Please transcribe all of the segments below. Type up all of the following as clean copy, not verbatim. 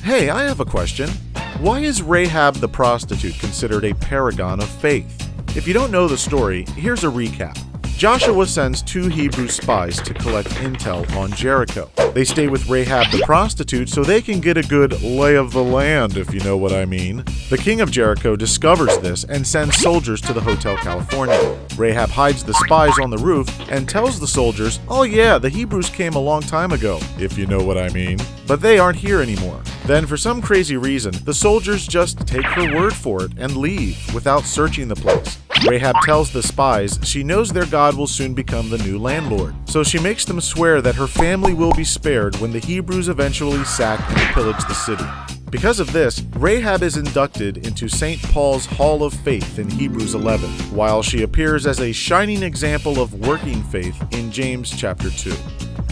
Hey, I have a question. Why is Rahab the prostitute considered a paragon of faith? If you don't know the story, here's a recap. Joshua sends 2 Hebrew spies to collect intel on Jericho. They stay with Rahab the prostitute so they can get a good lay of the land, if you know what I mean. The king of Jericho discovers this and sends soldiers to the Hotel California. Rahab hides the spies on the roof and tells the soldiers, "Oh yeah, the Hebrews came a long time ago, if you know what I mean. But they aren't here anymore." Then, for some crazy reason, the soldiers just take her word for it and leave without searching the place. Rahab tells the spies she knows their God will soon become the new landlord, so she makes them swear that her family will be spared when the Hebrews eventually sack and pillage the city. Because of this, Rahab is inducted into St. Paul's Hall of Faith in Hebrews 11, while she appears as a shining example of working faith in James chapter 2.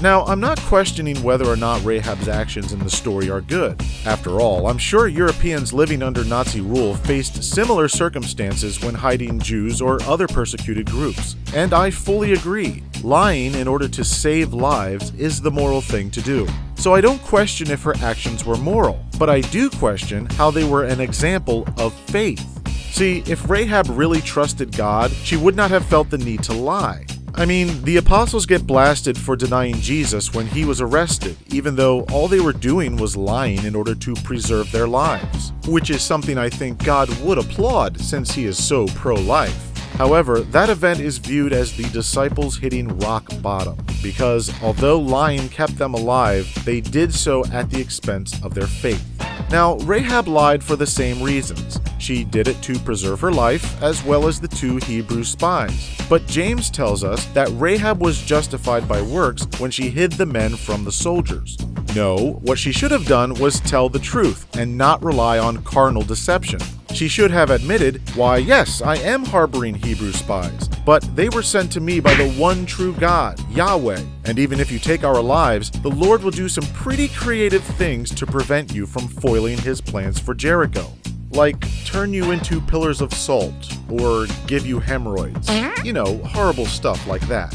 Now, I'm not questioning whether or not Rahab's actions in the story are good. After all, I'm sure Europeans living under Nazi rule faced similar circumstances when hiding Jews or other persecuted groups. And I fully agree. Lying in order to save lives is the moral thing to do. So I don't question if her actions were moral, but I do question how they were an example of faith. See, if Rahab really trusted God, she would not have felt the need to lie. I mean, the apostles get blasted for denying Jesus when he was arrested, even though all they were doing was lying in order to preserve their lives, which is something I think God would applaud since he is so pro-life. However, that event is viewed as the disciples hitting rock bottom, because although lying kept them alive, they did so at the expense of their faith. Now, Rahab lied for the same reasons. She did it to preserve her life, as well as the 2 Hebrew spies. But James tells us that Rahab was justified by works when she hid the men from the soldiers. No, what she should have done was tell the truth and not rely on carnal deception. She should have admitted, "Why, yes, I am harboring Hebrew spies, but they were sent to me by the one true God, Yahweh. And even if you take our lives, the Lord will do some pretty creative things to prevent you from foiling his plans for Jericho. Like turn you into pillars of salt, or give you hemorrhoids. You know, horrible stuff like that."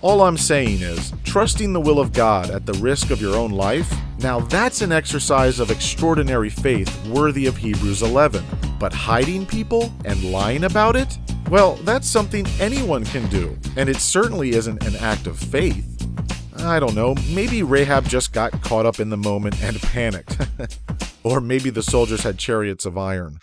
All I'm saying is, trusting the will of God at the risk of your own life, now that's an exercise of extraordinary faith worthy of Hebrews 11. But hiding people and lying about it? Well, that's something anyone can do, and it certainly isn't an act of faith. I don't know, maybe Rahab just got caught up in the moment and panicked. Or maybe the soldiers had chariots of iron.